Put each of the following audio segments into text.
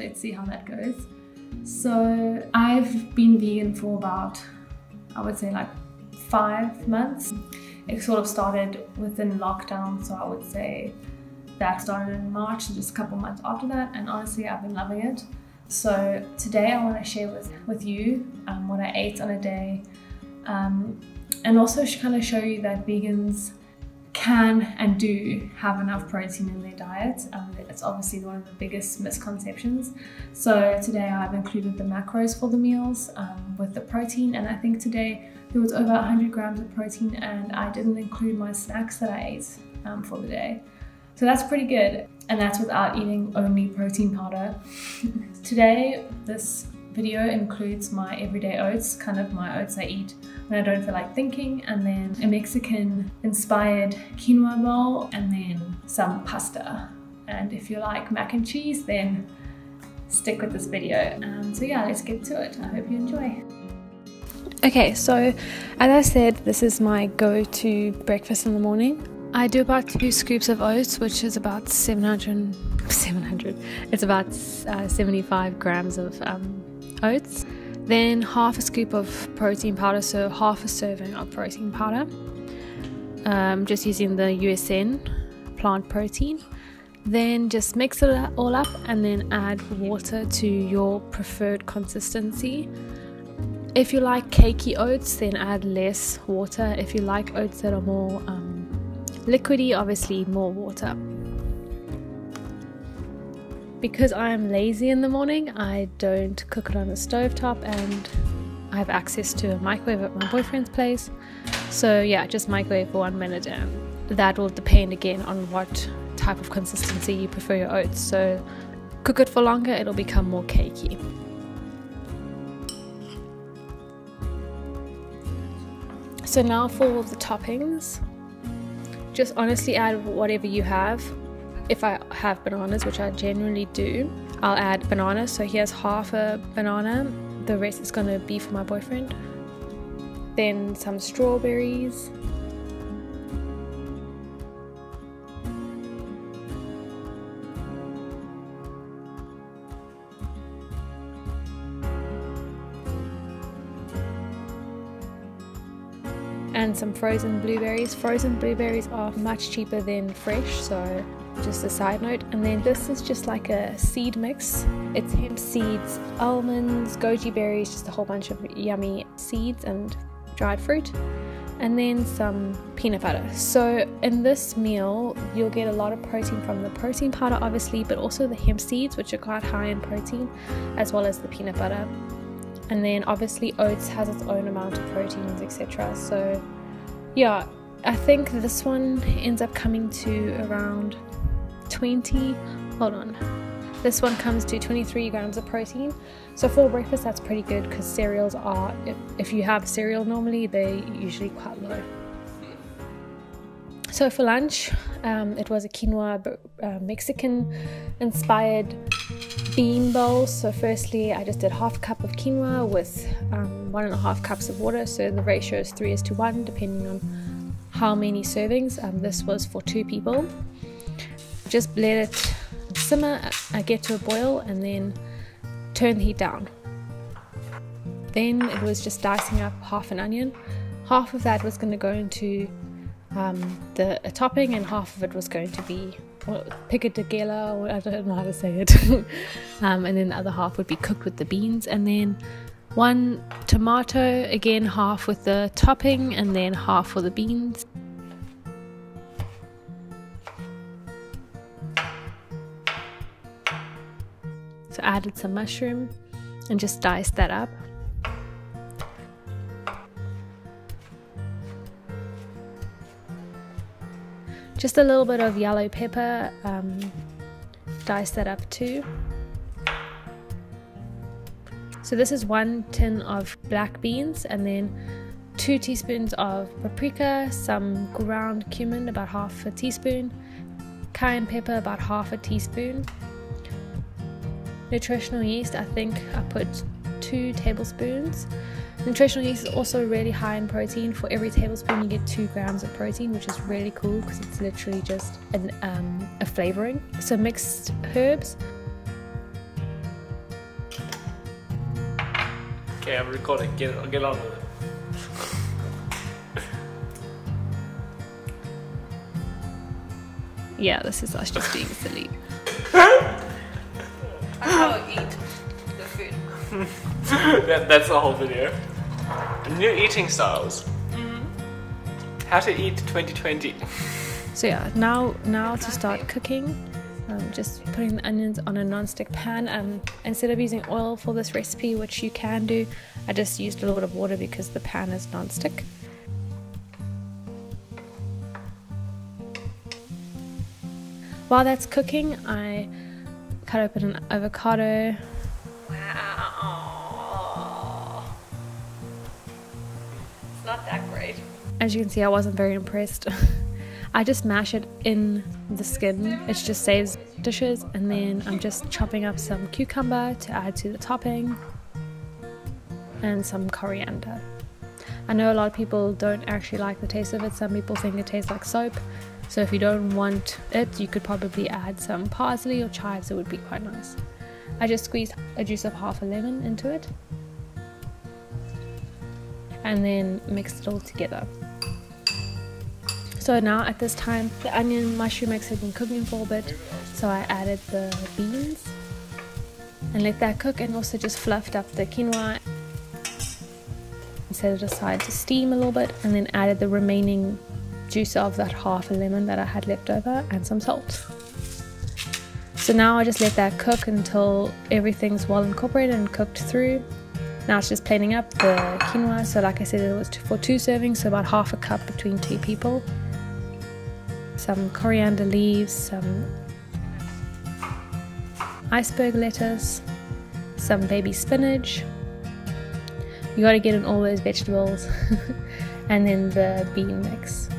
let's see how that goes. So I've been vegan for about, I would say like 5 months. It sort of started within lockdown, so I would say that started in March, and just a couple months after that, and honestly I've been loving it. So today I want to share with you what I ate on a day, and also kind of show you that vegans can and do have enough protein in their diet. It's obviously one of the biggest misconceptions. So today I've included the macros for the meals with the protein, and I think today there was over 100 grams of protein, and I didn't include my snacks that I ate for the day. So that's pretty good, and that's without eating only protein powder. Today, this video includes my everyday oats, kind of my oats I eat when I don't feel like thinking, and then a Mexican inspired quinoa bowl, and then some pasta. And if you like mac and cheese, then stick with this video. So yeah, let's get to it. I hope you enjoy. Okay, so as I said, this is my go-to breakfast in the morning. I do about 2 scoops of oats, which is about 700, it's about 75 grams of oats. Then half a scoop of protein powder, so half a serving of protein powder. Just using the USN plant protein. Then just mix it all up and then add water to your preferred consistency. If you like cakey oats, then add less water. If you like oats that are more liquidy, obviously more water. Because I am lazy in the morning, I don't cook it on the stovetop, and I have access to a microwave at my boyfriend's place. So yeah, just microwave for 1 minute, and that will depend again on what type of consistency you prefer your oats. So cook it for longer, it'll become more cakey. So now for the toppings. Just honestly add whatever you have. If I have bananas, which I generally do, I'll add bananas. So here's half a banana, the rest is going to be for my boyfriend. Then some strawberries, and some frozen blueberries. Frozen blueberries are much cheaper than fresh, so just a side note. And then this is just like a seed mix. It's hemp seeds, almonds, goji berries, just a whole bunch of yummy seeds and dried fruit, and then some peanut butter. So in this meal you'll get a lot of protein from the protein powder obviously, but also the hemp seeds, which are quite high in protein, as well as the peanut butter. And then obviously oats has its own amount of proteins, etc. So yeah, I think this one ends up coming to around 20, hold on, this one comes to 23 grams of protein. So for breakfast that's pretty good, because cereals are, if you have cereal normally, they're usually quite low. So for lunch, it was a quinoa Mexican inspired bean bowl. So firstly I just did half a cup of quinoa with 1.5 cups of water, so the ratio is 3:1 depending on how many servings. This was for 2 people. Just let it simmer, get to a boil, and then turn the heat down. Then it was just dicing up half an onion. Half of that was going to go into a topping, and half of it was going to be picadilla, or I don't know how to say it. And then the other half would be cooked with the beans, and then 1 tomato, again half with the topping and then half for the beans. So added some mushroom and just diced that up. Just a little bit of yellow pepper, dice that up too. So this is 1 tin of black beans, and then 2 teaspoons of paprika, some ground cumin, about half a teaspoon, cayenne pepper, about half a teaspoon, nutritional yeast, I think I put 2 tablespoons. Nutritional yeast is also really high in protein. For every tablespoon you get 2 grams of protein, which is really cool because it's literally just a flavoring. So mixed herbs, Okay, I'm recording. Get on with it. Yeah, this is us just being silly. That's how I eat the food. That's the whole video. New eating styles. How to eat 2020. So yeah, now to start cooking. Just putting the onions on a non-stick pan. Instead of using oil for this recipe, which you can do, I just used a little bit of water because the pan is non-stick. While that's cooking, I cut open an avocado. Wow. It's not that great. As you can see, I wasn't very impressed. I just mash it in the skin. It just saves dishes. And then I'm just chopping up some cucumber to add to the topping and some coriander. I know a lot of people don't actually like the taste of it. Some people think it tastes like soap. So if you don't want it, you could probably add some parsley or chives. It would be quite nice. I just squeezed a juice of half a lemon into it and then mixed it all together. So now at this time, the onion mushroom mix had been cooking for a bit, so I added the beans and let that cook, and also just fluffed up the quinoa and set it aside to steam a little bit, and then added the remaining juice of that half a lemon that I had left over and some salt. So now I just let that cook until everything's well incorporated and cooked through. Now it's just plating up the quinoa. So like I said, it was for 2 servings, so about half a cup between 2 people. Some coriander leaves, some iceberg lettuce, some baby spinach. You got to get in all those vegetables. And then the bean mix.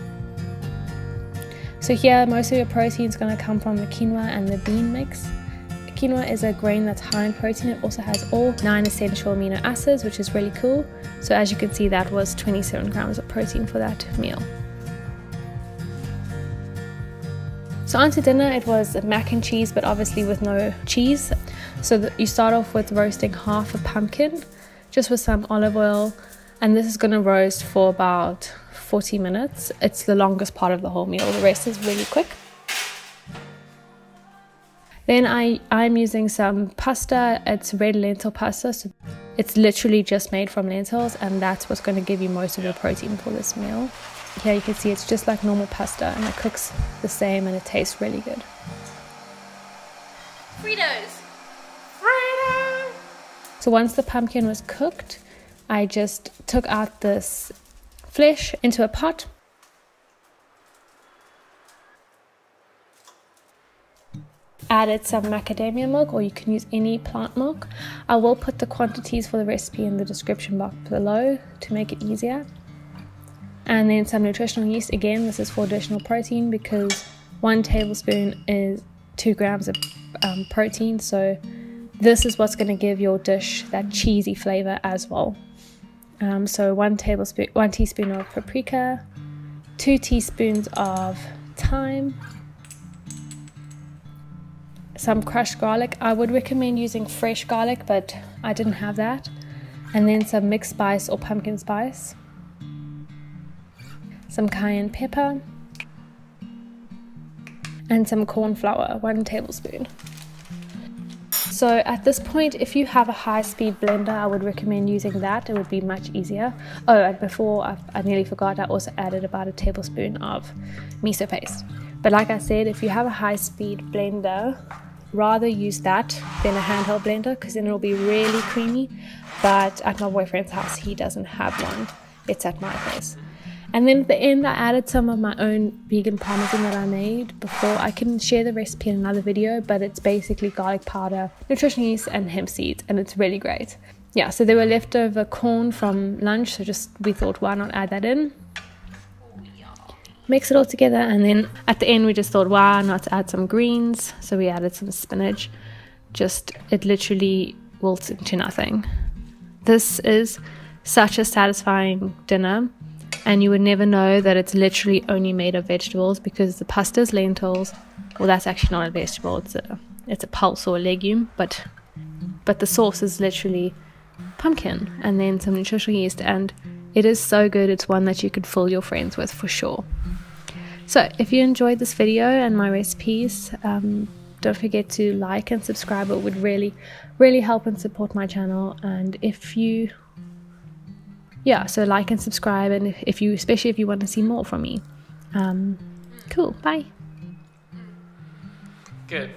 So here most of your protein is going to come from the quinoa and the bean mix. Quinoa is a grain that's high in protein. It also has all 9 essential amino acids, which is really cool. So as you can see, that was 27 grams of protein for that meal. So on to dinner, it was mac and cheese, but obviously with no cheese. So you start off with roasting half a pumpkin, just with some olive oil. And this is going to roast for about 40 minutes. It's the longest part of the whole meal. The rest is really quick. Then I'm using some pasta. It's red lentil pasta. So it's literally just made from lentils, and that's what's going to give you most of the protein for this meal. Here you can see it's just like normal pasta, and it cooks the same and it tastes really good. Fritos! So once the pumpkin was cooked, I just took out this flesh into a pot. Added some macadamia milk, or you can use any plant milk. I will put the quantities for the recipe in the description box below to make it easier. And then some nutritional yeast. Again, this is for additional protein because 1 tablespoon is 2 grams of protein. So this is what's going to give your dish that cheesy flavor as well. So 1 teaspoon of paprika, 2 teaspoons of thyme, some crushed garlic. I would recommend using fresh garlic, but I didn't have that. And then some mixed spice or pumpkin spice, some cayenne pepper, and some corn flour, 1 tablespoon. So at this point, if you have a high-speed blender, I would recommend using that. It would be much easier. Oh, and before I nearly forgot, I also added about 1 tablespoon of miso paste. But like I said, if you have a high-speed blender, rather use that than a handheld blender, because then it'll be really creamy. But at my boyfriend's house, he doesn't have one. It's at my place. And then at the end, I added some of my own vegan parmesan that I made before. I can share the recipe in another video, but it's basically garlic powder, nutritional yeast, and hemp seeds, and it's really great. Yeah, so there were leftover corn from lunch, so we thought, why not add that in? Mix it all together, and then at the end, we just thought, why not add some greens? So we added some spinach. It literally wilts into nothing. This is such a satisfying dinner. And you would never know that it's literally only made of vegetables, because the pasta's lentils. Well, that's actually not a vegetable. It's a pulse or a legume, but the sauce is literally pumpkin and then some nutritional yeast, and it is so good. It's one that you could fool your friends with for sure. So if you enjoyed this video and my recipes, don't forget to like and subscribe. It would really help and support my channel. And if you so like and subscribe, and especially if you want to see more from me. Cool, bye. Good.